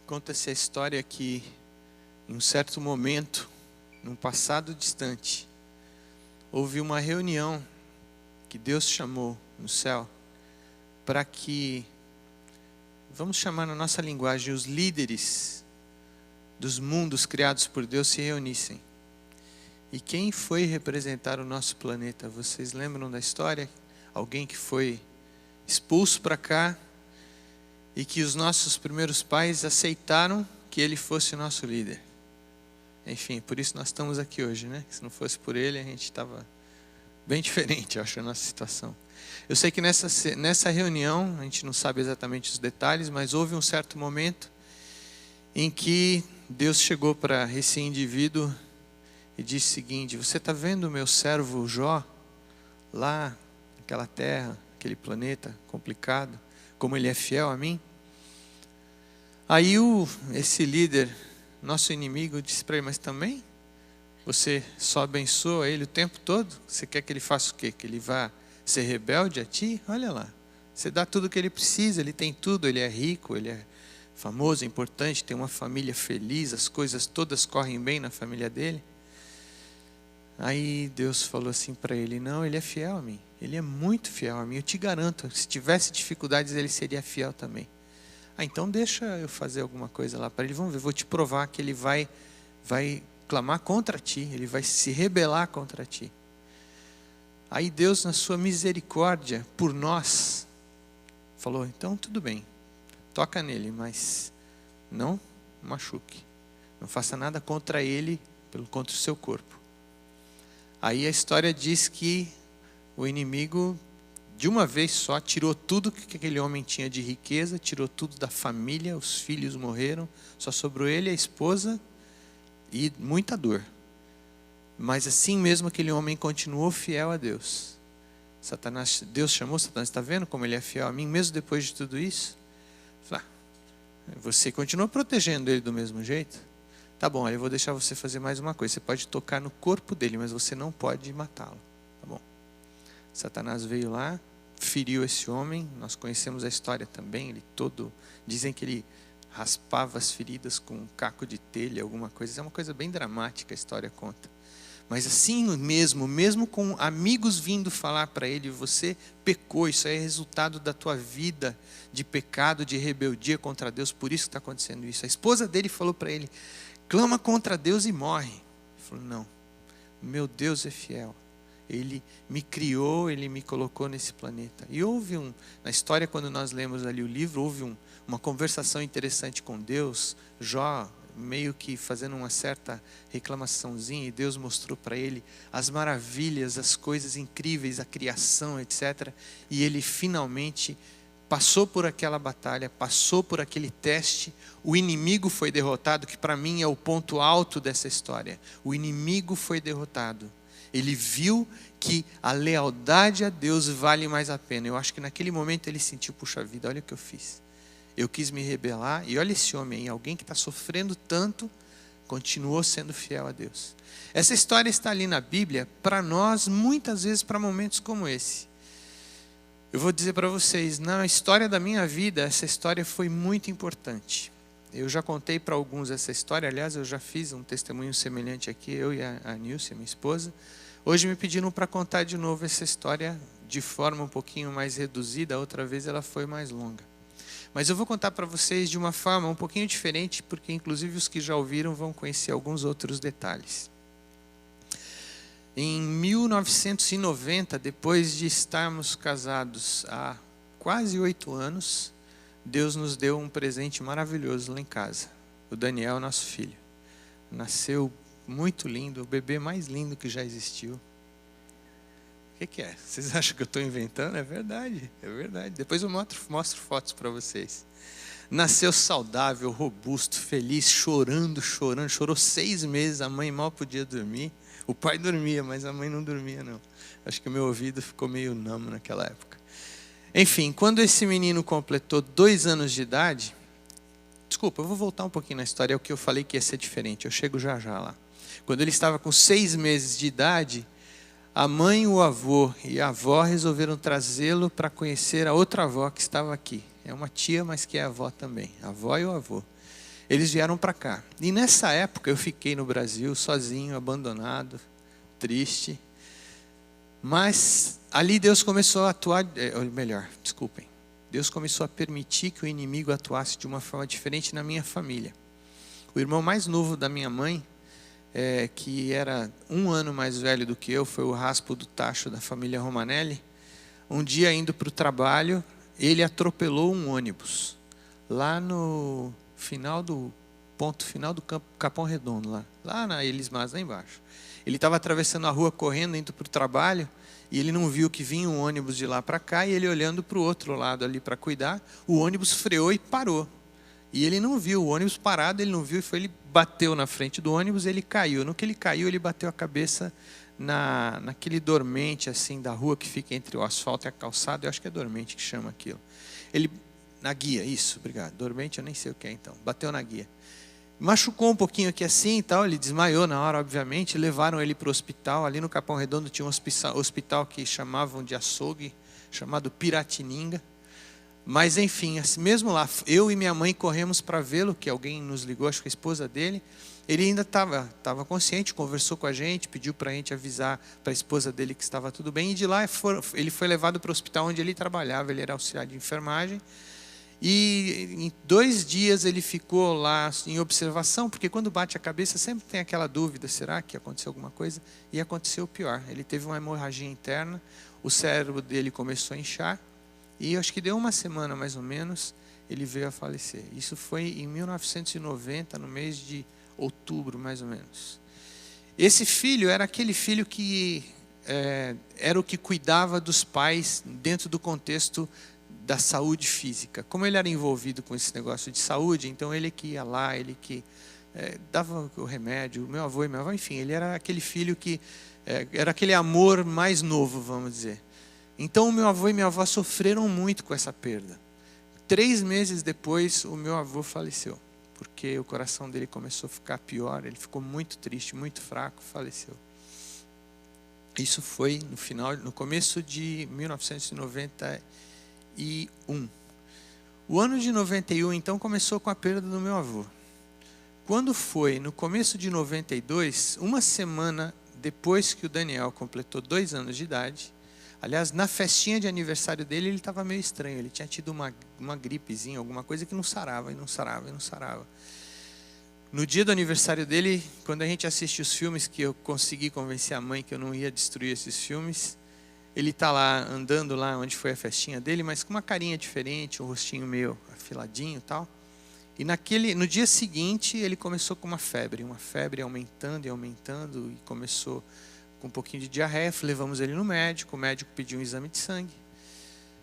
Conta-se a história que, em um certo momento, num passado distante, houve uma reunião que Deus chamou no céu para que, vamos chamar na nossa linguagem, os líderes dos mundos criados por Deus se reunissem. E quem foi representar o nosso planeta? Vocês lembram da história? Alguém que foi expulso para cá e que os nossos primeiros pais aceitaram que ele fosse o nosso líder. Enfim, por isso nós estamos aqui hoje, né? Se não fosse por ele, a gente estava bem diferente, eu acho, a nossa situação. Eu sei que nessa reunião, a gente não sabe exatamente os detalhes, mas houve um certo momento em que Deus chegou para esse indivíduo e disse o seguinte: você está vendo o meu servo Jó, lá naquela terra, aquele planeta complicado, como ele é fiel a mim? Aí esse líder, nosso inimigo, disse para ele: mas também você só abençoa ele o tempo todo? Você quer que ele faça o quê? Que ele vá ser rebelde a ti? Olha lá, você dá tudo o que ele precisa, ele tem tudo, ele é rico, ele é famoso, importante, tem uma família feliz, as coisas todas correm bem na família dele. Aí Deus falou assim para ele: não, ele é fiel a mim, ele é muito fiel a mim, eu te garanto, se tivesse dificuldades ele seria fiel também. Então deixa eu fazer alguma coisa lá para ele, vamos ver, vou te provar que ele vai clamar contra ti, ele vai se rebelar contra ti. Aí Deus, na sua misericórdia por nós, falou: então tudo bem, toca nele, mas não machuque, não faça nada contra ele, contra o seu corpo. Aí a história diz que o inimigo, de uma vez só, tirou tudo que aquele homem tinha de riqueza, tirou tudo da família, os filhos morreram, só sobrou ele, a esposa e muita dor. Mas assim mesmo aquele homem continuou fiel a Deus. Deus chamou Satanás: está vendo como ele é fiel a mim, mesmo depois de tudo isso? Você continua protegendo ele do mesmo jeito? Tá bom, aí eu vou deixar você fazer mais uma coisa. Você pode tocar no corpo dele, mas você não pode matá-lo. Tá bom. Satanás veio lá, feriu esse homem. Nós conhecemos a história também. Dizem que ele raspava as feridas com um caco de telha, alguma coisa. É uma coisa bem dramática, a história conta. Mas assim mesmo com amigos vindo falar para ele: você pecou, isso é resultado da tua vida de pecado, de rebeldia contra Deus, por isso que está acontecendo isso. A esposa dele falou para ele: clama contra Deus e morre. Ele falou: não, meu Deus é fiel, Ele me criou, Ele me colocou nesse planeta. E houve na história, quando nós lemos ali o livro, houve uma conversação interessante com Deus. Jó meio que fazendo uma certa reclamaçãozinha, e Deus mostrou para ele as maravilhas, as coisas incríveis, a criação, etc. E ele finalmente passou por aquela batalha, passou por aquele teste. O inimigo foi derrotado, que para mim é o ponto alto dessa história. O inimigo foi derrotado. Ele viu que a lealdade a Deus vale mais a pena. Eu acho que naquele momento ele sentiu: puxa vida, olha o que eu fiz. Eu quis me rebelar, e olha esse homem aí, alguém que está sofrendo tanto, continuou sendo fiel a Deus. Essa história está ali na Bíblia para nós, muitas vezes para momentos como esse. Eu vou dizer para vocês, na história da minha vida, essa história foi muito importante. Eu já contei para alguns essa história, aliás, eu já fiz um testemunho semelhante aqui, eu e a Nilce, minha esposa. Hoje me pediram para contar de novo essa história de forma um pouquinho mais reduzida, a outra vez ela foi mais longa. Mas eu vou contar para vocês de uma forma um pouquinho diferente, porque inclusive os que já ouviram vão conhecer alguns outros detalhes. Em 1990, depois de estarmos casados há quase 8 anos, Deus nos deu um presente maravilhoso lá em casa. O Daniel, nosso filho. Nasceu muito lindo, o bebê mais lindo que já existiu. O que é? Vocês acham que eu estou inventando? É verdade, é verdade. Depois eu mostro fotos para vocês. Nasceu saudável, robusto, feliz, chorando. Chorou 6 meses, a mãe mal podia dormir. O pai dormia, mas a mãe não dormia, não. Acho que o meu ouvido ficou meio namo naquela época. Enfim, quando esse menino completou 2 anos de idade... Desculpa, eu vou voltar um pouquinho na história, é o que eu falei que ia ser diferente. Eu chego já lá. Quando ele estava com 6 meses de idade, a mãe, o avô e a avó resolveram trazê-lo para conhecer a outra avó que estava aqui. É uma tia, mas que é avó também. A avó e o avô. Eles vieram para cá. E nessa época eu fiquei no Brasil, sozinho, abandonado, triste. Mas ali Deus começou a atuar, Deus começou a permitir que o inimigo atuasse de uma forma diferente na minha família. O irmão mais novo da minha mãe, que era 1 ano mais velho do que eu, foi o raspo do tacho da família Romanelli. Um dia, indo para o trabalho, ele atropelou um ônibus, lá no ponto final do Capão Redondo, lá na Elis Mas, lá embaixo. Ele estava atravessando a rua, correndo, indo para o trabalho, e ele não viu que vinha um ônibus de lá para cá, e ele olhando para o outro lado ali para cuidar, o ônibus freou e parou. E ele não viu, o ônibus parado, ele não viu, ele bateu na frente do ônibus, ele caiu. No que ele caiu, ele bateu a cabeça naquele dormente assim da rua que fica entre o asfalto e a calçada, eu acho que é dormente que chama aquilo. Na guia, isso, obrigado. Dormente eu nem sei o que é então. Bateu na guia. Machucou um pouquinho aqui assim e tal, ele desmaiou na hora, obviamente. Levaram ele para o hospital. Ali no Capão Redondo tinha um hospital que chamavam de açougue, chamado Piratininga. Mas enfim, mesmo lá, eu e minha mãe corremos para vê-lo, que alguém nos ligou, acho que a esposa dele. Ele ainda estava consciente, conversou com a gente, pediu para a gente avisar para a esposa dele que estava tudo bem. E de lá ele foi levado para o hospital onde ele trabalhava, ele era auxiliar de enfermagem. E em 2 dias ele ficou lá em observação, porque quando bate a cabeça sempre tem aquela dúvida, será que aconteceu alguma coisa? E aconteceu o pior, ele teve uma hemorragia interna, o cérebro dele começou a inchar, e acho que deu 1 semana mais ou menos, ele veio a falecer. Isso foi em 1990, no mês de outubro mais ou menos. Esse filho era aquele filho que era o que cuidava dos pais dentro do contexto da saúde física. Como ele era envolvido com esse negócio de saúde, então ele que ia lá, ele que dava o remédio, o meu avô e minha avó, enfim, ele era aquele filho que era aquele amor mais novo, vamos dizer. Então o meu avô e minha avó sofreram muito com essa perda. 3 meses depois, o meu avô faleceu, porque o coração dele começou a ficar pior, ele ficou muito triste, muito fraco, faleceu. Isso foi no começo de 1991. O ano de 91, então, começou com a perda do meu avô. Quando foi no começo de 92, 1 semana depois que o Daniel completou 2 anos de idade, aliás, na festinha de aniversário dele, ele estava meio estranho, ele tinha tido uma gripezinha, alguma coisa que não sarava, e não sarava, e não sarava. No dia do aniversário dele, quando a gente assiste os filmes, que eu consegui convencer a mãe que eu não ia destruir esses filmes, ele está lá, andando lá onde foi a festinha dele, mas com uma carinha diferente, um rostinho meio afiladinho e tal. E no dia seguinte, ele começou com uma febre aumentando e aumentando, e começou com um pouquinho de diarreia. Levamos ele no médico, o médico pediu um exame de sangue.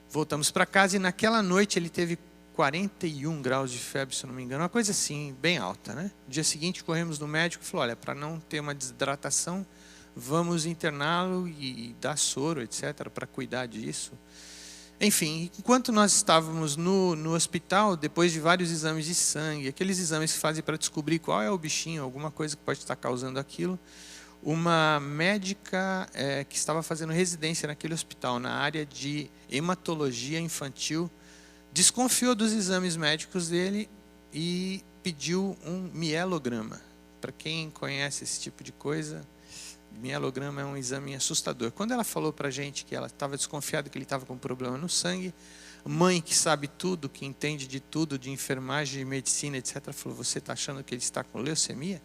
Voltamos para casa e naquela noite ele teve 41 graus de febre, se eu não me engano, uma coisa assim, bem alta, né? No dia seguinte, corremos no médico e falou, olha, para não ter uma desidratação, vamos interná-lo e dar soro, etc., para cuidar disso. Enfim, enquanto nós estávamos no hospital, depois de vários exames de sangue, aqueles exames que fazem para descobrir qual é o bichinho, alguma coisa que pode estar causando aquilo, uma médica que estava fazendo residência naquele hospital, na área de hematologia infantil, desconfiou dos exames médicos dele e pediu um mielograma. Para quem conhece esse tipo de coisa, mielograma é um exame assustador. Quando ela falou para a gente que ela estava desconfiada que ele estava com problema no sangue, mãe que sabe tudo, que entende de tudo, de enfermagem, de medicina, etc., falou, você está achando que ele está com leucemia?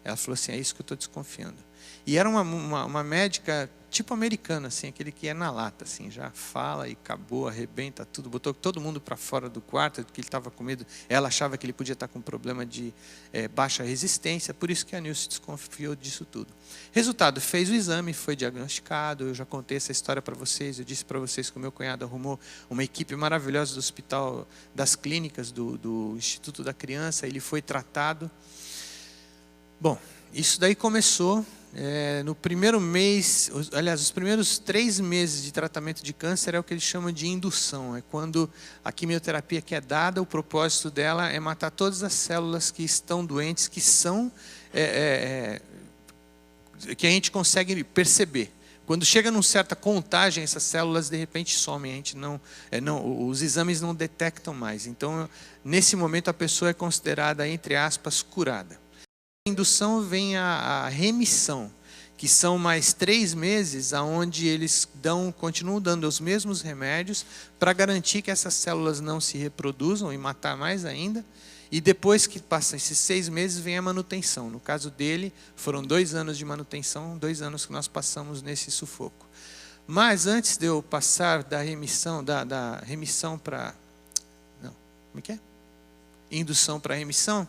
Ela falou assim, é isso que eu estou desconfiando. E era uma médica tipo americana, assim, aquele que é na lata, assim, já fala e acabou, arrebenta tudo, botou todo mundo para fora do quarto, porque ele estava com medo. Ela achava que ele podia estar com problema de baixa resistência, por isso que a Nilce desconfiou disso tudo. Resultado, fez o exame, foi diagnosticado, eu já contei essa história para vocês, eu disse para vocês que o meu cunhado arrumou uma equipe maravilhosa do hospital, das clínicas, do Instituto da Criança, ele foi tratado. Bom, isso daí começou no primeiro mês, aliás, os primeiros 3 meses de tratamento de câncer é o que eles chamam de indução. É quando a quimioterapia que é dada, o propósito dela é matar todas as células que estão doentes, que são que a gente consegue perceber. Quando chega numa certa contagem, essas células de repente somem, a gente os exames não detectam mais. Então, nesse momento, a pessoa é considerada, entre aspas, curada. A indução vem a remissão, que são mais 3 meses, onde eles continuam dando os mesmos remédios para garantir que essas células não se reproduzam e matar mais ainda. E depois que passam esses 6 meses, vem a manutenção. No caso dele, foram 2 anos de manutenção, 2 anos que nós passamos nesse sufoco. Mas antes de eu passar da remissão para... Não, como é que é? Indução para remissão,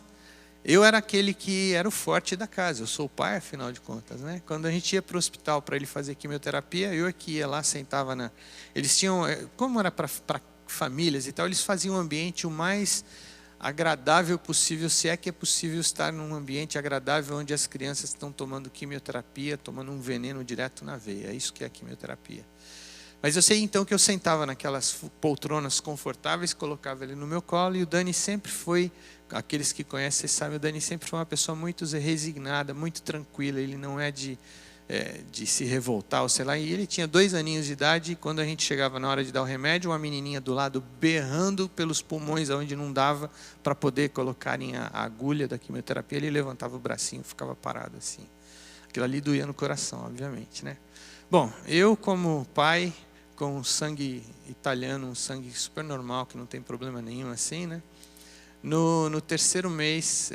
eu era aquele que era o forte da casa. Eu sou o pai, afinal de contas, né? Quando a gente ia para o hospital para ele fazer quimioterapia, eu aqui ia lá, sentava na... Eles tinham... Como era para famílias e tal, eles faziam um ambiente o mais agradável possível, se é que é possível estar num ambiente agradável onde as crianças estão tomando quimioterapia, tomando um veneno direto na veia. É isso que é a quimioterapia. Mas eu sei então que eu sentava naquelas poltronas confortáveis, colocava ele no meu colo, e o Dani sempre foi, aqueles que conhecem sabem, o Dani sempre foi uma pessoa muito resignada, muito tranquila. Ele não é de se revoltar, ou sei lá. E ele tinha 2 aninhos de idade, e quando a gente chegava na hora de dar o remédio, uma menininha do lado berrando pelos pulmões, onde não dava para poder colocarem a agulha da quimioterapia, ele levantava o bracinho, ficava parado assim. Aquilo ali doía no coração, obviamente, né? Bom, eu como pai, com sangue italiano, um sangue super normal, que não tem problema nenhum assim, né? No 3º mês,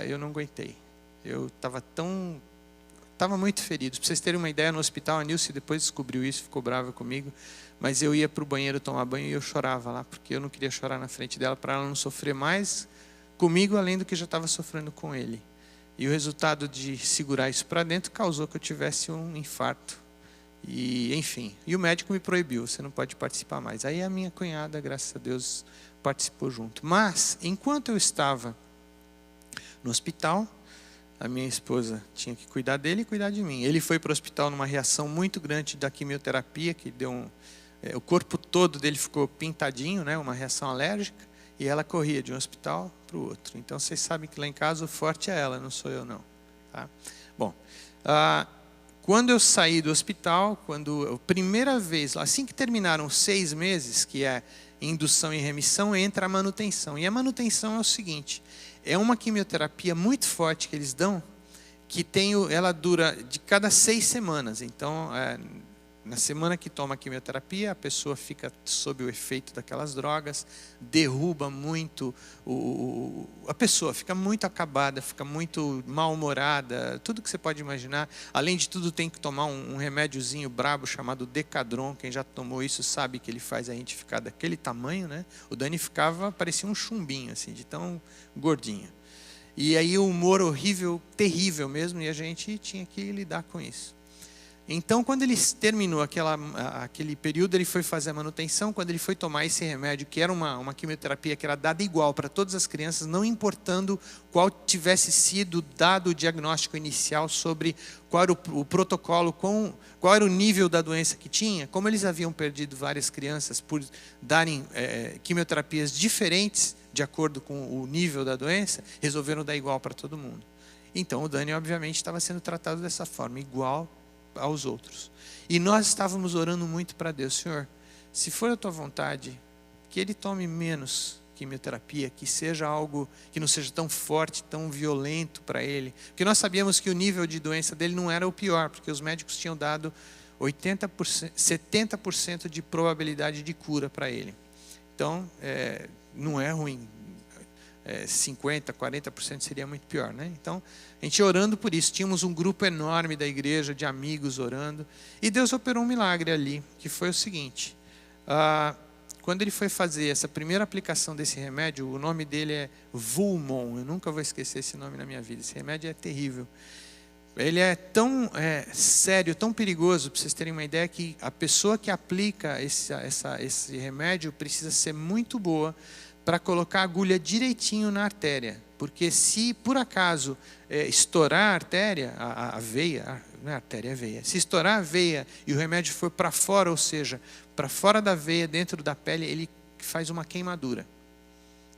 eu não aguentei. Eu estava muito ferido. Para vocês terem uma ideia, no hospital, a Nilce depois descobriu isso, ficou brava comigo, mas eu ia para o banheiro tomar banho e eu chorava lá, porque eu não queria chorar na frente dela, para ela não sofrer mais comigo, além do que já estava sofrendo com ele. E o resultado de segurar isso para dentro causou que eu tivesse um infarto. E, enfim, e o médico me proibiu, você não pode participar mais. Aí a minha cunhada, graças a Deus, participou junto. Mas, enquanto eu estava no hospital, a minha esposa tinha que cuidar dele e cuidar de mim. Ele foi para o hospital numa reação muito grande da quimioterapia, que deu o corpo todo dele ficou pintadinho, né, uma reação alérgica, e ela corria de um hospital para o outro. Então, vocês sabem que lá em casa o forte é ela, não sou eu não. Tá? Bom, quando eu saí do hospital, a primeira vez, assim que terminaram os 6 meses, que é indução e remissão, entra a manutenção. E a manutenção é o seguinte: é uma quimioterapia muito forte que eles dão, que ela dura de cada 6 semanas. Então, na semana que toma a quimioterapia, a pessoa fica sob o efeito daquelas drogas, derruba muito, a pessoa fica muito acabada, fica muito mal-humorada, tudo que você pode imaginar. Além de tudo, tem que tomar um remédiozinho brabo chamado Decadron. Quem já tomou isso sabe que ele faz a gente ficar daquele tamanho, né? O Dani parecia um chumbinho, assim, de tão gordinho. E aí o humor horrível, terrível mesmo, e a gente tinha que lidar com isso. Então, quando ele terminou aquele período, ele foi fazer a manutenção. Quando ele foi tomar esse remédio, que era uma quimioterapia que era dada igual para todas as crianças, não importando qual tivesse sido dado o diagnóstico inicial sobre qual era o protocolo, qual era o nível da doença que tinha. Como eles haviam perdido várias crianças por darem quimioterapias diferentes de acordo com o nível da doença, resolveram dar igual para todo mundo. Então, o Dani, obviamente, estava sendo tratado dessa forma, igual aos outros. E nós estávamos orando muito para Deus: Senhor, se for a tua vontade, que ele tome menos quimioterapia, que seja algo que não seja tão forte, tão violento para ele. Porque nós sabíamos que o nível de doença dele não era o pior, porque os médicos tinham dado 80%, 70% de probabilidade de cura para ele. Então, não é ruim. 50%, 40% seria muito pior, né? Então, a gente orando por isso. Tínhamos um grupo enorme da igreja, de amigos orando. E Deus operou um milagre ali, que foi o seguinte: quando ele foi fazer essa primeira aplicação desse remédio, o nome dele é Vulmon. Eu nunca vou esquecer esse nome na minha vida. Esse remédio é terrível. Ele é tão sério, tão perigoso, para vocês terem uma ideia, que a pessoa que aplica esse remédio precisa ser muito boa para colocar a agulha direitinho na artéria. Porque se por acaso estourar a artéria, a veia, não é artéria, é veia. Se estourar a veia e o remédio for para fora, ou seja, para fora da veia, dentro da pele, ele faz uma queimadura.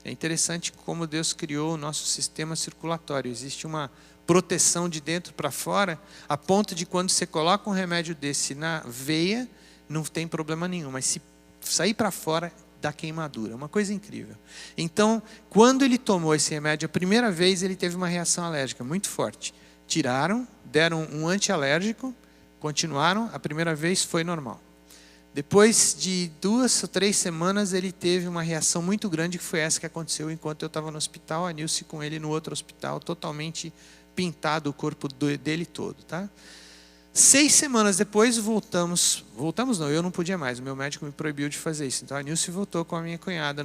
É interessante como Deus criou o nosso sistema circulatório. Existe uma proteção de dentro para fora, a ponto de quando você coloca um remédio desse na veia, não tem problema nenhum. Mas se sair para fora, dá queimadura. Uma coisa incrível. Então, quando ele tomou esse remédio, a primeira vez ele teve uma reação alérgica muito forte. Tiraram, deram um antialérgico, continuaram, a primeira vez foi normal. Depois de 2 ou 3 semanas, ele teve uma reação muito grande, que foi essa que aconteceu enquanto eu estava no hospital, a Nilce com ele no outro hospital, totalmente pintado o corpo dele todo. Tá? 6 semanas depois, voltamos não, eu não podia mais, o meu médico me proibiu de fazer isso. Então a Nilce voltou com a minha cunhada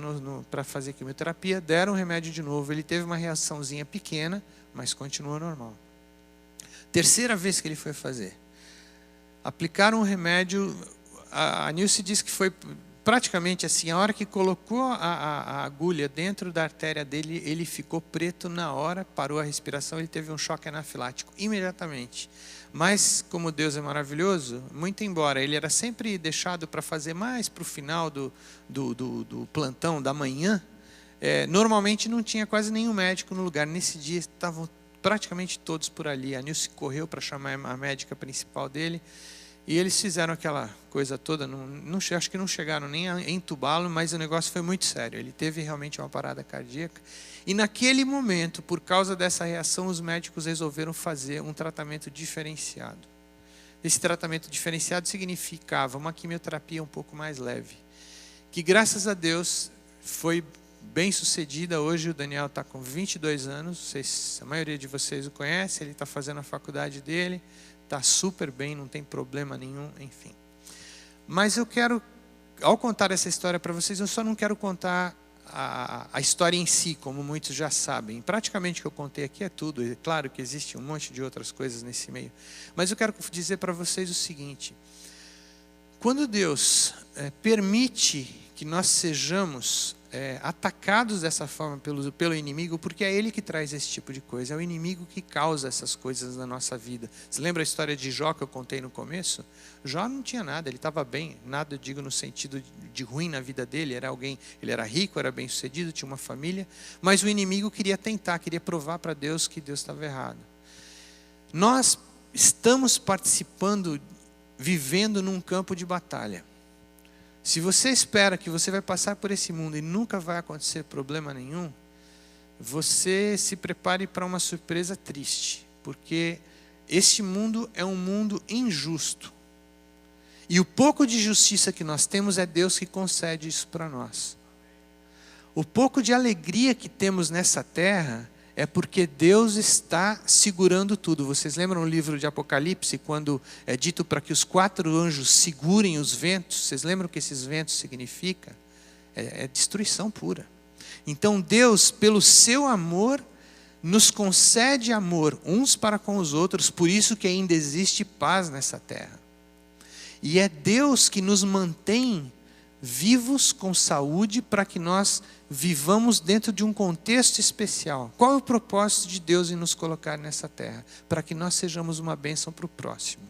para fazer quimioterapia, deram o remédio de novo, ele teve uma reaçãozinha pequena, mas continuou normal. Terceira vez que ele foi fazer, aplicaram o remédio. A Nilce disse que foi praticamente assim, a hora que colocou a agulha dentro da artéria dele, ele ficou preto na hora, parou a respiração, ele teve um choque anafilático imediatamente. Mas, como Deus é maravilhoso, muito embora ele era sempre deixado para fazer mais para o final do plantão da manhã, normalmente não tinha quase nenhum médico no lugar. Nesse dia estavam praticamente todos por ali. A Nilce correu para chamar a médica principal dele, e eles fizeram aquela coisa toda, acho que não chegaram nem a entubá-lo, mas o negócio foi muito sério. Ele teve realmente uma parada cardíaca. E naquele momento, por causa dessa reação, os médicos resolveram fazer um tratamento diferenciado. Esse tratamento diferenciado significava uma quimioterapia um pouco mais leve, que graças a Deus foi bem sucedida. Hoje o Daniel está com 22 anos, a maioria de vocês o conhece, ele está fazendo a faculdade dele, está super bem, não tem problema nenhum, enfim. Mas eu quero, ao contar essa história para vocês, eu só não quero contar a história em si, como muitos já sabem. Praticamente o que eu contei aqui é tudo. É claro que existe um monte de outras coisas nesse meio. Mas eu quero dizer para vocês o seguinte. Quando Deus permite que nós sejamos atacados dessa forma pelo inimigo, porque é ele que traz esse tipo de coisa, é o inimigo que causa essas coisas na nossa vida. Você lembra a história de Jó que eu contei no começo? Jó não tinha nada, ele estava bem, nada eu digo no sentido de ruim na vida dele, ele era rico, era bem sucedido, tinha uma família, mas o inimigo queria provar para Deus que Deus estava errado. Nós estamos participando, vivendo num campo de batalha. Se você espera que você vai passar por esse mundo e nunca vai acontecer problema nenhum, você se prepare para uma surpresa triste, porque este mundo é um mundo injusto. E o pouco de justiça que nós temos é Deus que concede isso para nós. O pouco de alegria que temos nessa terra é porque Deus está segurando tudo. Vocês lembram o livro de Apocalipse, quando é dito para que os 4 anjos segurem os ventos? Vocês lembram o que esses ventos significam? É destruição pura. Então Deus, pelo seu amor, nos concede amor uns para com os outros, por isso que ainda existe paz nessa terra. E é Deus que nos mantém vivos com saúde para que nós vivamos dentro de um contexto especial. Qual é o propósito de Deus em nos colocar nessa terra? Para que nós sejamos uma bênção para o próximo.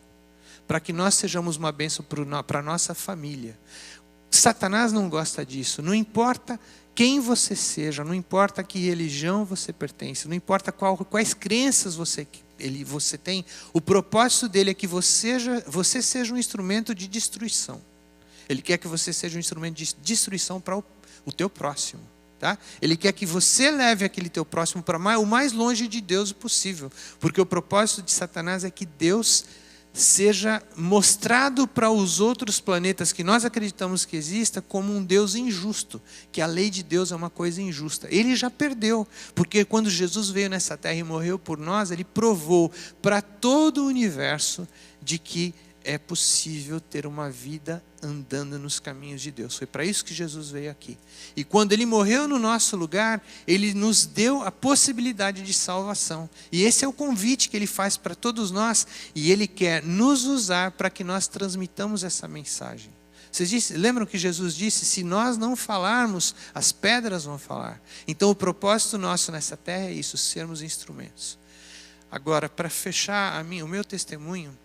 Para que nós sejamos uma bênção para a nossa família. Satanás não gosta disso. Não importa quem você seja, não importa que religião você pertence, não importa quais crenças você tem, o propósito dele é que você seja um instrumento de destruição. Ele quer que você seja um instrumento de destruição para o teu próximo. Tá? Ele quer que você leve aquele teu próximo para o mais longe de Deus possível. Porque o propósito de Satanás é que Deus seja mostrado para os outros planetas que nós acreditamos que exista como um Deus injusto. Que a lei de Deus é uma coisa injusta. Ele já perdeu. Porque quando Jesus veio nessa terra e morreu por nós, ele provou para todo o universo de que é possível ter uma vida andando nos caminhos de Deus. Foi para isso que Jesus veio aqui. E quando ele morreu no nosso lugar, ele nos deu a possibilidade de salvação. E esse é o convite que ele faz para todos nós. E ele quer nos usar para que nós transmitamos essa mensagem. Vocês lembram que Jesus disse, se nós não falarmos, as pedras vão falar. Então o propósito nosso nessa terra é isso, sermos instrumentos. Agora, para fechar o meu testemunho,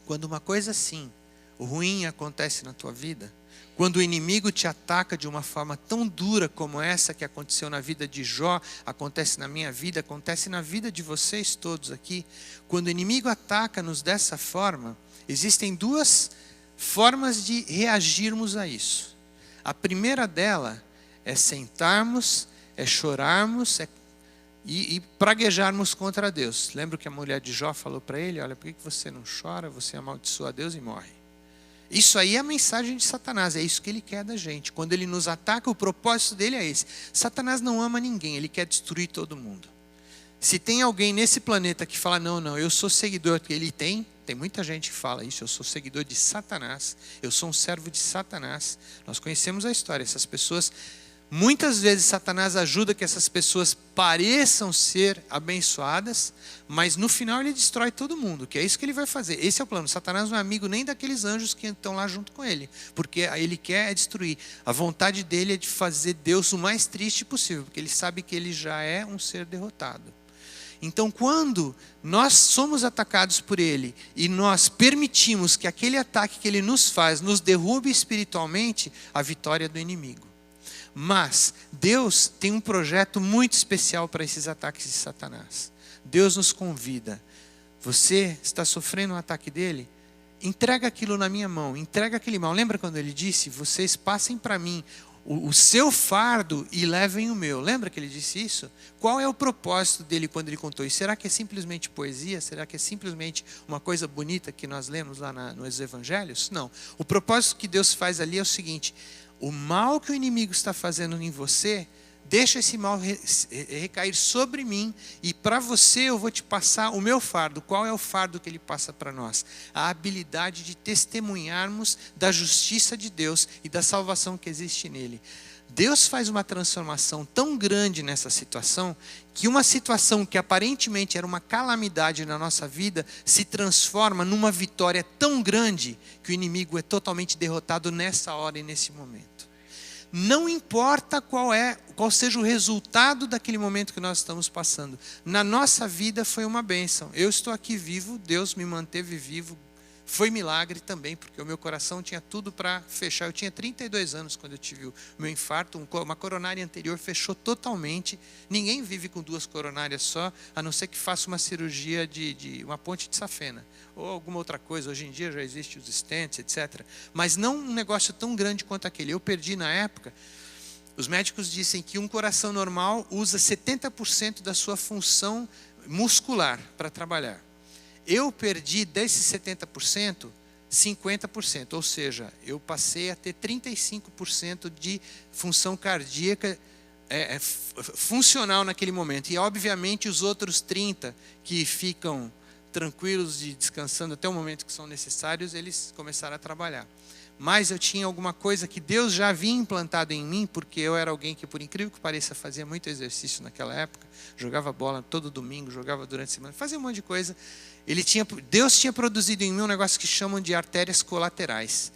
quando uma coisa assim, ruim acontece na tua vida, Quando o inimigo te ataca de uma forma tão dura como essa que aconteceu na vida de Jó, acontece na minha vida, acontece na vida de vocês todos aqui. Quando o inimigo ataca-nos dessa forma, existem duas formas de reagirmos a isso. A primeira dela é sentarmos, é chorarmos, e praguejarmos contra Deus. Lembra que a mulher de Jó falou para ele: olha, por que você não chora? Você amaldiçoa Deus e morre. Isso aí é a mensagem de Satanás, é isso que ele quer da gente. Quando ele nos ataca, o propósito dele é esse. Satanás não ama ninguém, ele quer destruir todo mundo. Se tem alguém nesse planeta que fala, não, eu sou seguidor, ele tem muita gente que fala isso, eu sou seguidor de Satanás, eu sou um servo de Satanás. Nós conhecemos a história, essas pessoas, muitas vezes Satanás ajuda que essas pessoas pareçam ser abençoadas, mas no final ele destrói todo mundo, que é isso que ele vai fazer. Esse é o plano. Satanás não é amigo nem daqueles anjos que estão lá junto com ele, porque ele quer destruir. A vontade dele é de fazer Deus o mais triste possível, porque ele sabe que ele já é um ser derrotado. Então, quando nós somos atacados por ele e nós permitimos que aquele ataque que ele nos faz nos derrube espiritualmente, a vitória é do inimigo. Mas Deus tem um projeto muito especial para esses ataques de Satanás. Deus nos convida. Você está sofrendo um ataque dele? Entrega aquilo na minha mão, entrega aquele mal. Lembra quando ele disse, vocês passem para mim o seu fardo e levem o meu. Lembra que ele disse isso? Qual é o propósito dele quando ele contou isso? Será que é simplesmente poesia? Será que é simplesmente uma coisa bonita que nós lemos lá nos evangelhos? Não. O propósito que Deus faz ali é o seguinte: o mal que o inimigo está fazendo em você, deixa esse mal recair sobre mim, e para você eu vou te passar o meu fardo. Qual é o fardo que ele passa para nós? A habilidade de testemunharmos da justiça de Deus e da salvação que existe nele. Deus faz uma transformação tão grande nessa situação, que uma situação que aparentemente era uma calamidade na nossa vida, se transforma numa vitória tão grande, que o inimigo é totalmente derrotado nessa hora e nesse momento. Não importa qual seja o resultado daquele momento que nós estamos passando. Na nossa vida foi uma bênção. Eu estou aqui vivo, Deus me manteve vivo. Foi milagre também, porque o meu coração tinha tudo para fechar. Eu tinha 32 anos quando eu tive o meu infarto. Uma coronária anterior fechou totalmente. Ninguém vive com 2 coronárias só, a não ser que faça uma cirurgia de uma ponte de safena. Ou alguma outra coisa. Hoje em dia já existem os stents, etc. Mas não um negócio tão grande quanto aquele. Eu perdi na época. Os médicos dizem que um coração normal usa 70% da sua função muscular para trabalhar. Eu perdi desses 70%, 50%. Ou seja, eu passei a ter 35% de função cardíaca funcional naquele momento. E, obviamente, os outros 30% que ficam tranquilos e descansando até o momento que são necessários, eles começaram a trabalhar. Mas eu tinha alguma coisa que Deus já havia implantado em mim, porque eu era alguém que, por incrível que pareça, fazia muito exercício naquela época, jogava bola todo domingo, jogava durante a semana, fazia um monte de coisa. Deus tinha produzido em mim um negócio que chamam de artérias colaterais.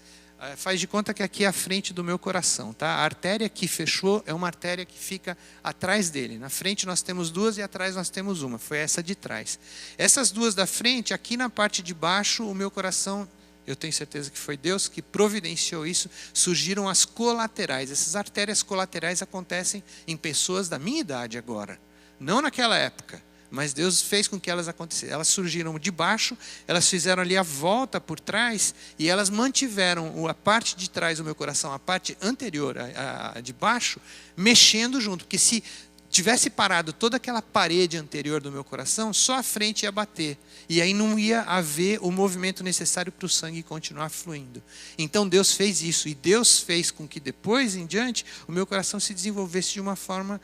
Faz de conta que aqui é a frente do meu coração, tá? A artéria que fechou é uma artéria que fica atrás dele. Na frente nós temos 2 e atrás nós temos uma. Foi essa de trás. Essas 2 da frente, aqui na parte de baixo, o meu coração, eu tenho certeza que foi Deus que providenciou isso, surgiram as colaterais. Essas artérias colaterais acontecem em pessoas da minha idade agora, não naquela época, mas Deus fez com que elas acontecessem. Elas surgiram de baixo, elas fizeram ali a volta por trás, e elas mantiveram a parte de trás do meu coração, a parte anterior, a de baixo, mexendo junto, porque se tivesse parado toda aquela parede anterior do meu coração, só a frente ia bater. E aí não ia haver o movimento necessário para o sangue continuar fluindo. Então Deus fez isso. E Deus fez com que depois em diante o meu coração se desenvolvesse de uma forma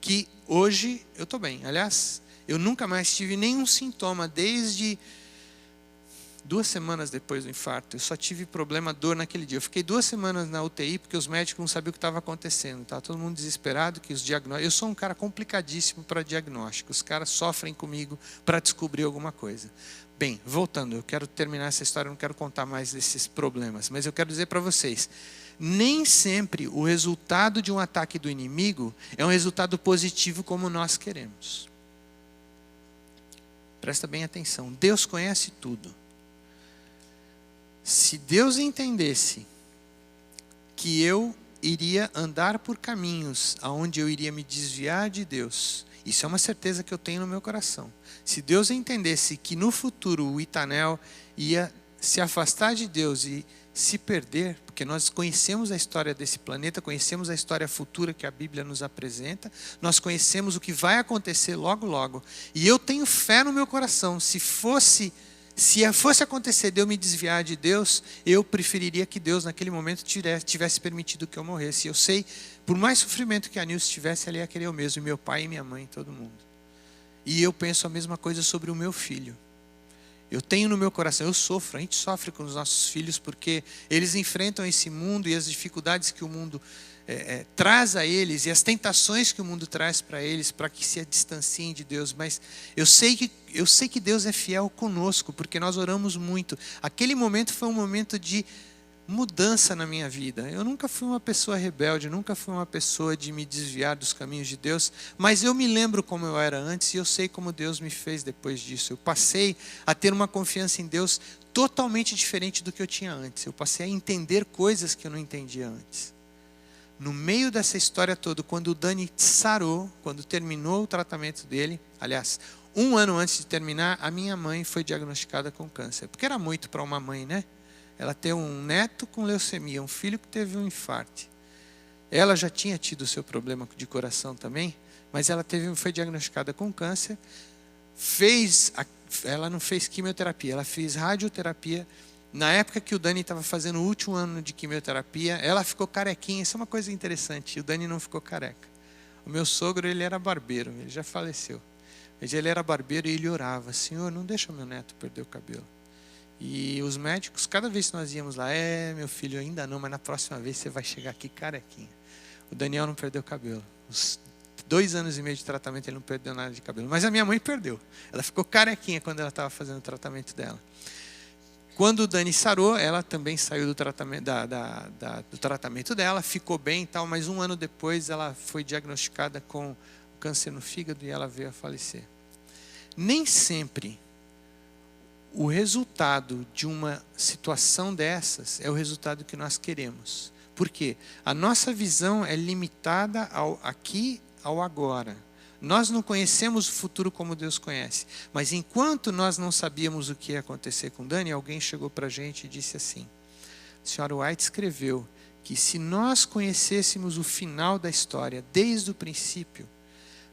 que hoje eu estou bem. Aliás, eu nunca mais tive nenhum sintoma desde 2 semanas depois do infarto. Eu só tive dor naquele dia. Eu fiquei 2 semanas na UTI porque os médicos não sabiam o que estava acontecendo. Estava todo mundo desesperado. Que os diagnósticos... Eu sou um cara complicadíssimo para diagnóstico. Os caras sofrem comigo para descobrir alguma coisa. Bem, voltando, eu quero terminar essa história, eu não quero contar mais desses problemas. Mas eu quero dizer para vocês, nem sempre o resultado de um ataque do inimigo é um resultado positivo como nós queremos. Presta bem atenção. Deus conhece tudo. Se Deus entendesse que eu iria andar por caminhos aonde eu iria me desviar de Deus. Isso é uma certeza que eu tenho no meu coração. Se Deus entendesse que no futuro o Itanel ia se afastar de Deus e se perder, porque nós conhecemos a história desse planeta, conhecemos a história futura que a Bíblia nos apresenta, nós conhecemos o que vai acontecer logo, logo. E eu tenho fé no meu coração. Se fosse acontecer de eu me desviar de Deus, eu preferiria que Deus naquele momento tivesse permitido que eu morresse. Eu sei, por mais sofrimento que a Nilce tivesse, ela ia querer o mesmo, e meu pai e minha mãe, todo mundo. E eu penso a mesma coisa sobre o meu filho. Eu tenho no meu coração, eu sofro, a gente sofre com os nossos filhos porque eles enfrentam esse mundo e as dificuldades que o mundo traz a eles e as tentações que o mundo traz para eles, para que se distanciem de Deus. Mas eu sei que Deus é fiel conosco, porque nós oramos muito. Aquele momento foi um momento de mudança na minha vida. Eu nunca fui uma pessoa rebelde, nunca fui uma pessoa de me desviar dos caminhos de Deus, mas eu me lembro como eu era antes e eu sei como Deus me fez depois disso. Eu passei a ter uma confiança em Deus totalmente diferente do que eu tinha antes. Eu passei a entender coisas que eu não entendia antes. No meio dessa história toda, quando o Dani sarou, quando terminou o tratamento dele, aliás, 1 ano antes de terminar, a minha mãe foi diagnosticada com câncer. Porque era muito para uma mãe, né? Ela tem um neto com leucemia, um filho que teve um infarto. Ela já tinha tido o seu problema de coração também, mas ela foi diagnosticada com câncer. Ela não fez quimioterapia, ela fez radioterapia. Na época que o Dani estava fazendo o último ano de quimioterapia, ela ficou carequinha. Isso é uma coisa interessante, o Dani não ficou careca. O meu sogro, ele era barbeiro, ele já faleceu. Mas ele era barbeiro e ele orava: Senhor, não deixa meu neto perder o cabelo. E os médicos, cada vez que nós íamos lá, meu filho, ainda não, mas na próxima vez você vai chegar aqui carequinha. O Daniel não perdeu cabelo. Os 2 anos e meio de tratamento ele não perdeu nada de cabelo. Mas a minha mãe perdeu. Ela ficou carequinha quando ela estava fazendo o tratamento dela. Quando o Dani sarou, ela também saiu do tratamento, do tratamento dela, ficou bem e tal, mas 1 ano depois ela foi diagnosticada com câncer no fígado e ela veio a falecer. Nem sempre o resultado de uma situação dessas é o resultado que nós queremos. Por quê? A nossa visão é limitada ao aqui, ao agora. Nós não conhecemos o futuro como Deus conhece. Mas enquanto nós não sabíamos o que ia acontecer com Dani, alguém chegou para a gente e disse assim: a senhora White escreveu que se nós conhecêssemos o final da história desde o princípio,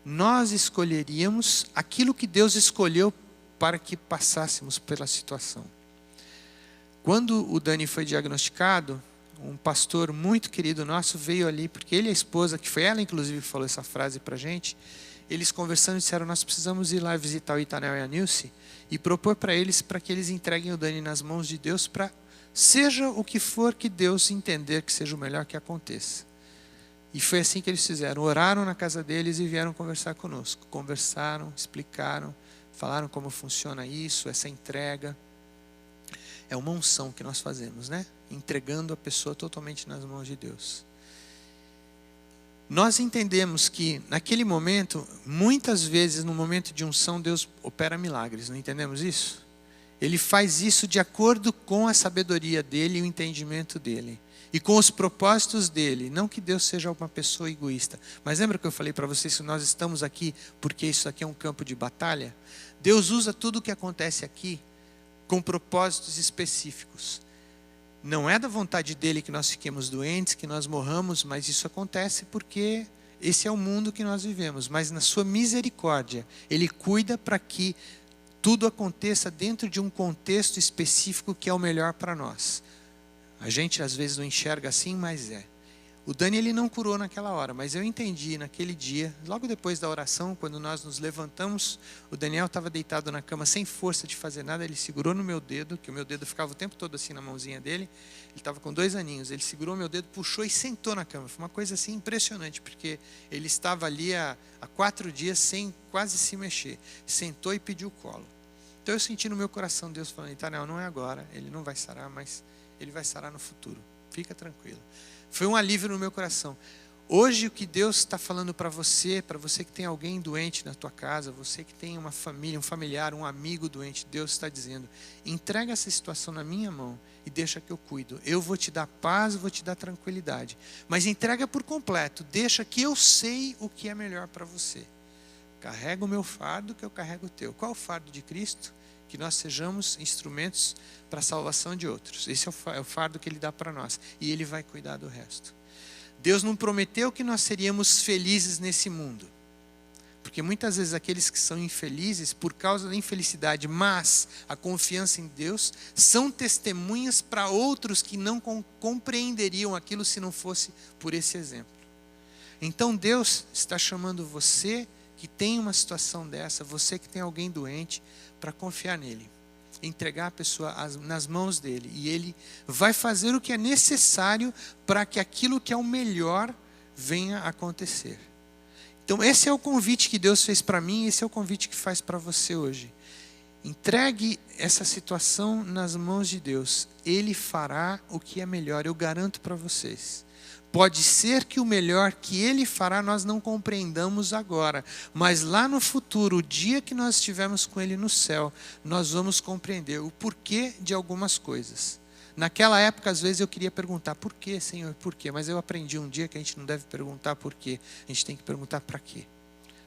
nós escolheríamos aquilo que Deus escolheu para que passássemos pela situação. Quando o Dani foi diagnosticado, um pastor muito querido nosso veio ali, porque ele e a esposa, que foi ela inclusive que falou essa frase para a gente, eles conversando disseram: nós precisamos ir lá visitar o Itanel e a Nilce e propor para eles para que eles entreguem o Dani nas mãos de Deus, para seja o que for que Deus entender que seja o melhor que aconteça. E foi assim que eles fizeram, oraram na casa deles e vieram conversar conosco. Conversaram, explicaram, falaram como funciona isso, essa entrega. É uma unção que nós fazemos, né? Entregando a pessoa totalmente nas mãos de Deus. Nós entendemos que naquele momento, muitas vezes no momento de unção, Deus opera milagres, não entendemos isso? Ele faz isso de acordo com a sabedoria dele e o entendimento dele. E com os propósitos dele. Não que Deus seja uma pessoa egoísta. Mas lembra que eu falei para vocês que nós estamos aqui porque isso aqui é um campo de batalha? Deus usa tudo o que acontece aqui com propósitos específicos. Não é da vontade dele que nós fiquemos doentes, que nós morramos, mas isso acontece porque esse é o mundo que nós vivemos. Mas na sua misericórdia, ele cuida para que tudo aconteça dentro de um contexto específico que é o melhor para nós. A gente às vezes não enxerga assim, mas é. O Dani, ele não curou naquela hora, mas eu entendi naquele dia, logo depois da oração, quando nós nos levantamos, o Daniel estava deitado na cama sem força de fazer nada, ele segurou no meu dedo, que o meu dedo ficava o tempo todo assim na mãozinha dele, ele estava com 2 aninhos, ele segurou meu dedo, puxou e sentou na cama. Foi uma coisa assim impressionante, porque ele estava ali há 4 dias sem quase se mexer, sentou e pediu colo. Então eu senti no meu coração Deus falando: Itanel, não é agora, ele não vai sarar, mas ele vai sarar no futuro, fica tranquilo. Foi um alívio no meu coração. Hoje o que Deus está falando para você que tem alguém doente na tua casa, você que tem uma família, um familiar, um amigo doente, Deus está dizendo: entrega essa situação na minha mão e deixa que eu cuido. Eu vou te dar paz, vou te dar tranquilidade. Mas entrega por completo, deixa que eu sei o que é melhor para você. Carrega o meu fardo que eu carrego o teu. Qual é o fardo de Cristo? Que nós sejamos instrumentos para a salvação de outros. Esse é o fardo que Ele dá para nós. E Ele vai cuidar do resto. Deus não prometeu que nós seríamos felizes nesse mundo. Porque muitas vezes aqueles que são infelizes por causa da infelicidade, mas a confiança em Deus, são testemunhas para outros que não compreenderiam aquilo se não fosse por esse exemplo. Então Deus está chamando você que tem uma situação dessa, você que tem alguém doente, para confiar nele. Entregar a pessoa nas mãos dele. E ele vai fazer o que é necessário para que aquilo que é o melhor venha a acontecer. Então esse é o convite que Deus fez para mim, esse é o convite que faz para você hoje. Entregue essa situação nas mãos de Deus. Ele fará o que é melhor, eu garanto para vocês. Pode ser que o melhor que Ele fará nós não compreendamos agora, mas lá no futuro, o dia que nós estivermos com Ele no céu, nós vamos compreender o porquê de algumas coisas. Naquela época, às vezes eu queria perguntar: por quê, Senhor, por quê? Mas eu aprendi um dia que a gente não deve perguntar por quê, a gente tem que perguntar para quê.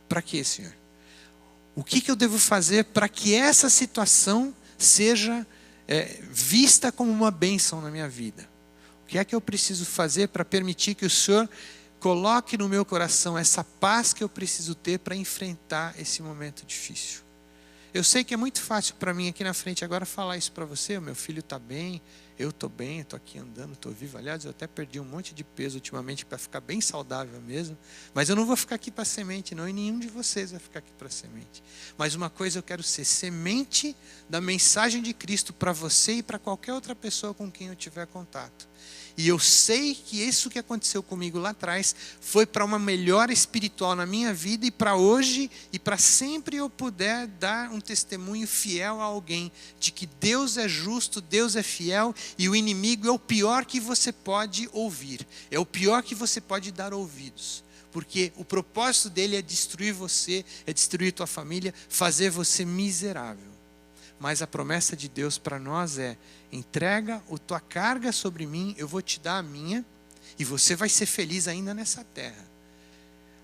Para quê, Senhor? O que eu devo fazer para que essa situação seja vista como uma bênção na minha vida? O que é que eu preciso fazer para permitir que o Senhor coloque no meu coração essa paz que eu preciso ter para enfrentar esse momento difícil? Eu sei que é muito fácil para mim aqui na frente agora falar isso para você. O meu filho está bem, eu estou bem, estou aqui andando, estou vivo. Aliás, eu até perdi um monte de peso ultimamente para ficar bem saudável mesmo. Mas eu não vou ficar aqui para semente não, e nenhum de vocês vai ficar aqui para semente. Mas uma coisa eu quero ser: semente da mensagem de Cristo para você e para qualquer outra pessoa com quem eu tiver contato. E eu sei que isso que aconteceu comigo lá atrás foi para uma melhora espiritual na minha vida, e para hoje e para sempre eu puder dar um testemunho fiel a alguém de que Deus é justo, Deus é fiel, e o inimigo é o pior que você pode ouvir, é o pior que você pode dar ouvidos. Porque o propósito dele é destruir você, é destruir tua família, fazer você miserável. Mas a promessa de Deus para nós é: entrega a tua carga sobre mim, eu vou te dar a minha, e você vai ser feliz ainda nessa terra.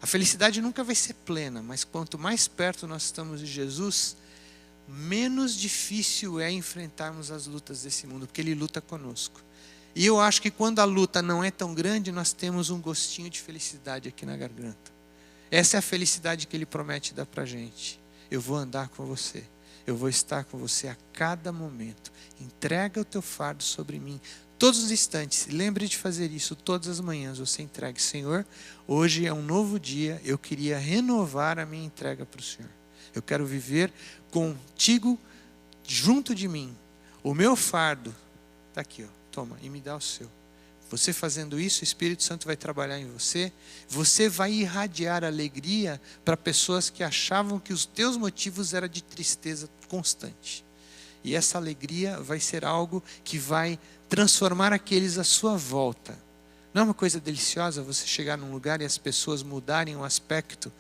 A felicidade nunca vai ser plena, mas quanto mais perto nós estamos de Jesus, menos difícil é enfrentarmos as lutas desse mundo, porque Ele luta conosco. E eu acho que quando a luta não é tão grande, nós temos um gostinho de felicidade aqui na garganta. Essa é a felicidade que Ele promete dar para a gente. Eu vou andar com você. Eu vou estar com você a cada momento. Entrega o teu fardo sobre mim. Todos os instantes, lembre de fazer isso todas as manhãs. Você entregue: Senhor, hoje é um novo dia, eu queria renovar a minha entrega para o Senhor. Eu quero viver contigo, junto de mim. O meu fardo está aqui, ó, toma, e me dá o seu. Você fazendo isso, o Espírito Santo vai trabalhar em você. Você vai irradiar alegria para pessoas que achavam que os teus motivos eram de tristeza constante. E essa alegria vai ser algo que vai transformar aqueles à sua volta. Não é uma coisa deliciosa você chegar num lugar e as pessoas mudarem o aspecto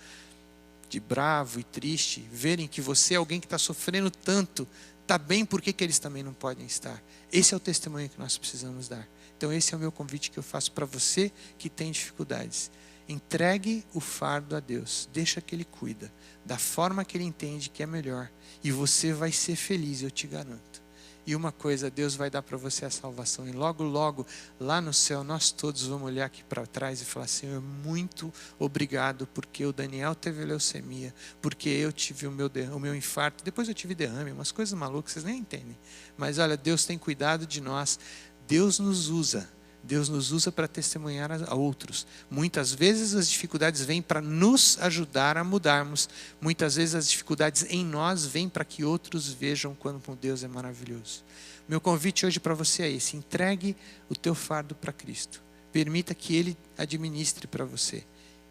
de bravo e triste, verem que você é alguém que está sofrendo tanto, está bem, por que eles também não podem estar? Esse é o testemunho que nós precisamos dar. Então esse é o meu convite que eu faço para você que tem dificuldades. Entregue o fardo a Deus, deixa que Ele cuida, da forma que Ele entende que é melhor, e você vai ser feliz, eu te garanto. E uma coisa, Deus vai dar para você a salvação, e logo, logo, lá no céu, nós todos vamos olhar aqui para trás e falar: Senhor, muito obrigado, porque o Daniel teve leucemia, porque eu tive o meu infarto, depois eu tive derrame, umas coisas malucas, vocês nem entendem. Mas olha, Deus tem cuidado de nós. Deus nos usa para testemunhar a outros. Muitas vezes as dificuldades vêm para nos ajudar a mudarmos. Muitas vezes as dificuldades em nós vêm para que outros vejam como Deus é maravilhoso. Meu convite hoje para você é esse: entregue o teu fardo para Cristo. Permita que Ele administre para você.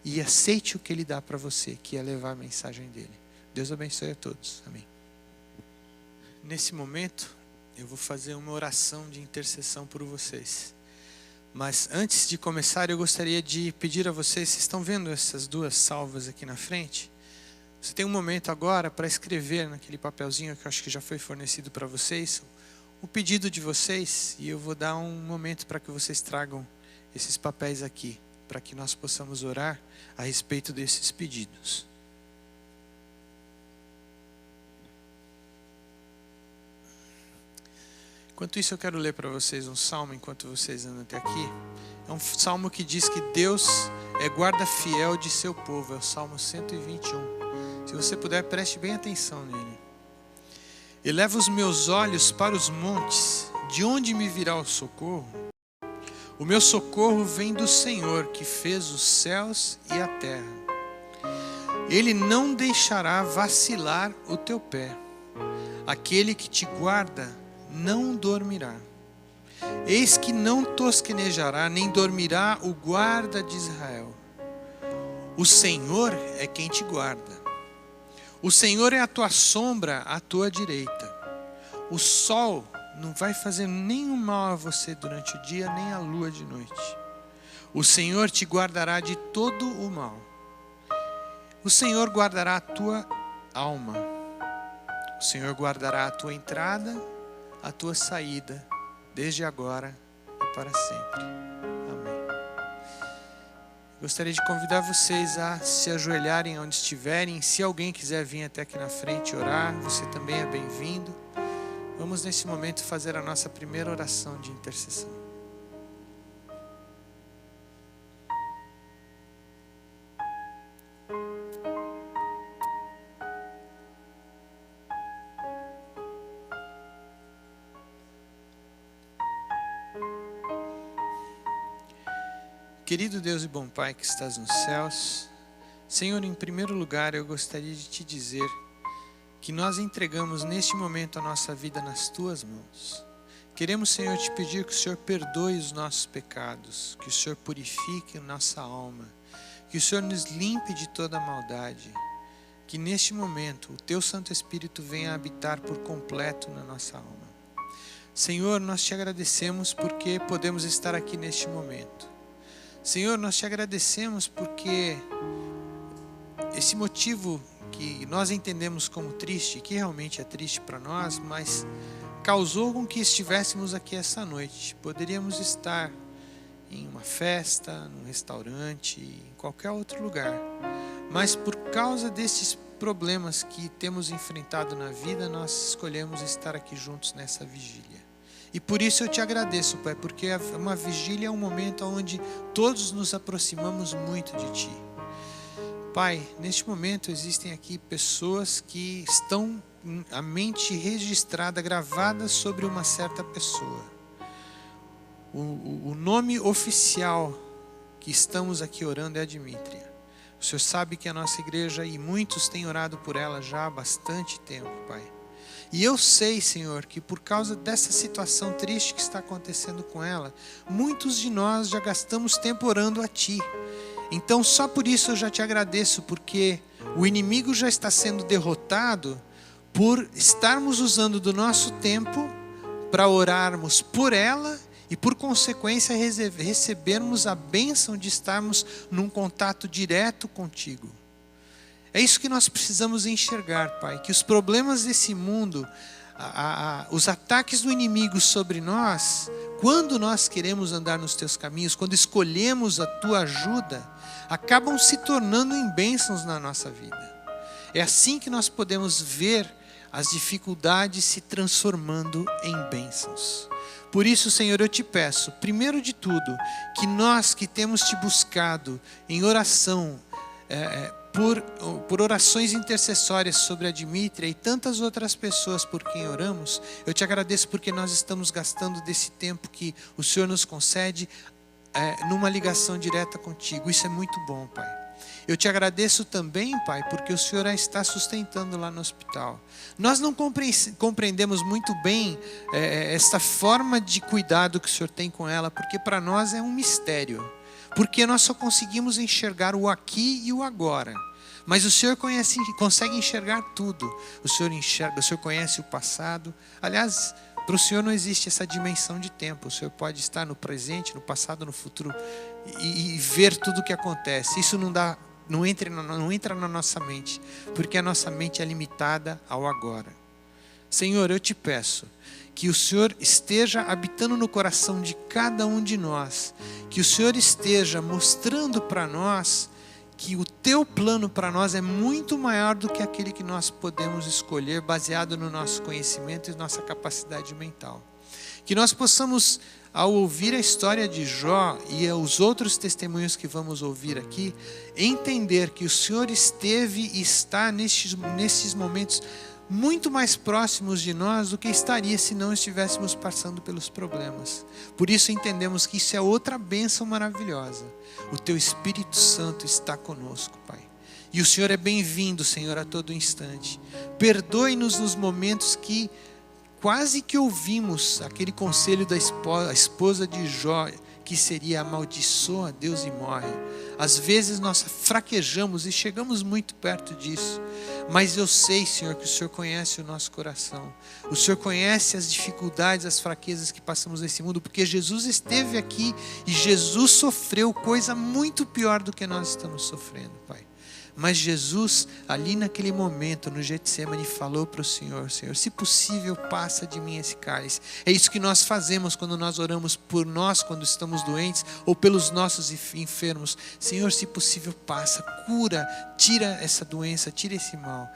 E aceite o que Ele dá para você, que é levar a mensagem dEle. Deus abençoe a todos. Amém. Nesse momento, eu vou fazer uma oração de intercessão por vocês. Mas antes de começar, eu gostaria de pedir a vocês estão vendo essas duas salvas aqui na frente? Você tem um momento agora para escrever naquele papelzinho que eu acho que já foi fornecido para vocês, o pedido de vocês, e eu vou dar um momento para que vocês tragam esses papéis aqui, para que nós possamos orar a respeito desses pedidos. Enquanto isso, eu quero ler para vocês um salmo, enquanto vocês andam até aqui. É um salmo que diz que Deus é guarda fiel de seu povo, é o Salmo 121. Se você puder, preste bem atenção nele. Eleva os meus olhos para os montes, de onde me virá o socorro? O meu socorro vem do Senhor, que fez os céus e a terra. Ele não deixará vacilar o teu pé. Aquele que te guarda não dormirá. Eis que não tosquenejará, nem dormirá o guarda de Israel. O Senhor é quem te guarda. O Senhor é a tua sombra à tua direita. O sol não vai fazer nenhum mal a você durante o dia, nem a lua de noite. O Senhor te guardará de todo o mal. O Senhor guardará a tua alma. O Senhor guardará a tua entrada, a tua saída, desde agora e para sempre. Gostaria de convidar vocês a se ajoelharem onde estiverem. Se alguém quiser vir até aqui na frente orar, você também é bem-vindo. Vamos nesse momento fazer a nossa primeira oração de intercessão. Querido Deus e bom Pai que estás nos céus, Senhor, em primeiro lugar eu gostaria de te dizer que nós entregamos neste momento a nossa vida nas tuas mãos. Queremos, Senhor, te pedir que o Senhor perdoe os nossos pecados, que o Senhor purifique a nossa alma, que o Senhor nos limpe de toda maldade, que neste momento o teu Santo Espírito venha habitar por completo na nossa alma. Senhor, nós te agradecemos porque podemos estar aqui neste momento. Senhor, nós te agradecemos porque esse motivo que nós entendemos como triste, que realmente é triste para nós, mas causou com que estivéssemos aqui essa noite. Poderíamos estar em uma festa, num restaurante, em qualquer outro lugar. Mas por causa desses problemas que temos enfrentado na vida, nós escolhemos estar aqui juntos nessa vigília. E por isso eu te agradeço, Pai, porque uma vigília é um momento onde todos nos aproximamos muito de Ti. Pai, neste momento existem aqui pessoas que estão a mente registrada, gravada sobre uma certa pessoa. O nome oficial que estamos aqui orando é a Dmítria. O Senhor sabe que a nossa igreja, e muitos têm orado por ela já há bastante tempo, Pai. E eu sei, Senhor, que por causa dessa situação triste que está acontecendo com ela, muitos de nós já gastamos tempo orando a Ti. Então só por isso eu já te agradeço, porque o inimigo já está sendo derrotado por estarmos usando do nosso tempo para orarmos por ela e por consequência recebermos a bênção de estarmos num contato direto contigo. É isso que nós precisamos enxergar, Pai, que os problemas desse mundo, os ataques do inimigo sobre nós, quando nós queremos andar nos teus caminhos, quando escolhemos a tua ajuda, acabam se tornando em bênçãos na nossa vida. É assim que nós podemos ver as dificuldades se transformando em bênçãos. Por isso, Senhor, eu te peço, primeiro de tudo, que nós que temos te buscado em oração, por orações intercessórias sobre a Dmítria e tantas outras pessoas por quem oramos, eu te agradeço porque nós estamos gastando desse tempo que o Senhor nos concede numa ligação direta contigo. Isso é muito bom, Pai. Eu te agradeço também, Pai, porque o Senhor a está sustentando lá no hospital. Nós não compreendemos muito bem essa forma de cuidado que o Senhor tem com ela, porque para nós é um mistério. Porque nós só conseguimos enxergar o aqui e o agora. Mas o Senhor consegue enxergar tudo. O Senhor conhece o passado. Aliás, Para o Senhor não existe essa dimensão de tempo. O Senhor pode estar no presente, no passado, no futuro e ver tudo o que acontece. Isso não entra na nossa mente, porque a nossa mente é limitada ao agora. Senhor, eu te peço que o Senhor esteja habitando no coração de cada um de nós, que o Senhor esteja mostrando para nós que o teu plano para nós é muito maior do que aquele que nós podemos escolher, baseado no nosso conhecimento e nossa capacidade mental. Que nós possamos, ao ouvir a história de Jó e os outros testemunhos que vamos ouvir aqui, entender que o Senhor esteve e está nesses momentos muito mais próximos de nós do que estaria se não estivéssemos passando pelos problemas. Por isso entendemos que isso é outra bênção maravilhosa. O teu Espírito Santo está conosco, Pai. E o Senhor é bem-vindo, Senhor, a todo instante. Perdoe-nos nos momentos que quase que ouvimos aquele conselho da esposa de Jó, que seria amaldiçoa a Deus e morre. Às vezes nós fraquejamos e chegamos muito perto disso. Mas eu sei, Senhor, que o Senhor conhece o nosso coração. O Senhor conhece as dificuldades, as fraquezas que passamos nesse mundo, porque Jesus esteve aqui e Jesus sofreu coisa muito pior do que nós estamos sofrendo, Pai. Mas Jesus, ali naquele momento, no Getsemane, falou para o Senhor: Senhor, se possível, passa de mim esse cálice. É isso que nós fazemos quando nós oramos por nós, quando estamos doentes, ou pelos nossos enfermos. Senhor, se possível, passa, cura, tira essa doença, tira esse mal.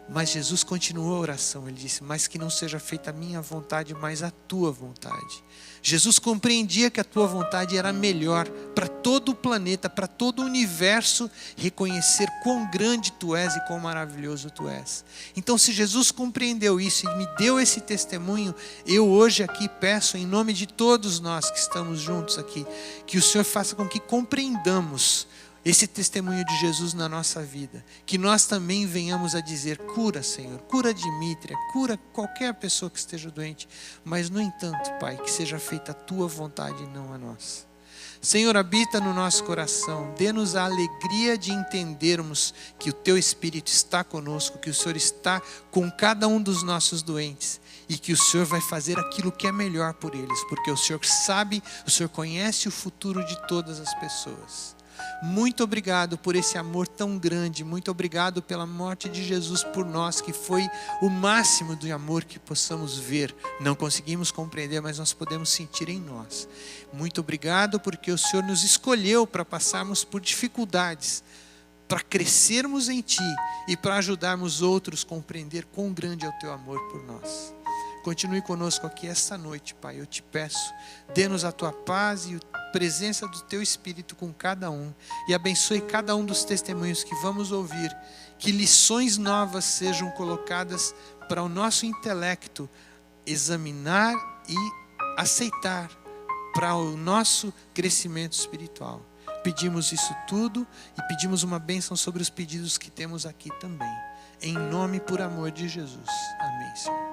Mas Jesus continuou a oração, ele disse: mas que não seja feita a minha vontade, mas a tua vontade. Jesus compreendia que a tua vontade era melhor para todo o planeta, para todo o universo, reconhecer quão grande tu és e quão maravilhoso tu és. Então, se Jesus compreendeu isso e me deu esse testemunho, eu hoje aqui peço, em nome de todos nós que estamos juntos aqui, que o Senhor faça com que compreendamos esse testemunho de Jesus na nossa vida, que nós também venhamos a dizer: cura, Senhor, cura Dimítria, cura qualquer pessoa que esteja doente, mas no entanto, Pai, que seja feita a tua vontade e não a nossa. Senhor, habita no nosso coração, dê-nos a alegria de entendermos que o teu Espírito está conosco, que o Senhor está com cada um dos nossos doentes e que o Senhor vai fazer aquilo que é melhor por eles, porque o Senhor sabe, o Senhor conhece o futuro de todas as pessoas. Muito obrigado por esse amor tão grande, muito obrigado pela morte de Jesus por nós, que foi o máximo do amor que possamos ver. Não conseguimos compreender, mas nós podemos sentir em nós. Muito obrigado porque o Senhor nos escolheu para passarmos por dificuldades, para crescermos em Ti e para ajudarmos outros a compreender quão grande é o Teu amor por nós. Continue conosco aqui esta noite, Pai, eu te peço, dê-nos a Tua paz e a presença do Teu Espírito com cada um, e abençoe cada um dos testemunhos que vamos ouvir, que lições novas sejam colocadas para o nosso intelecto examinar e aceitar para o nosso crescimento espiritual. Pedimos isso tudo e pedimos uma bênção sobre os pedidos que temos aqui também, em nome e por amor de Jesus. Amém, Senhor.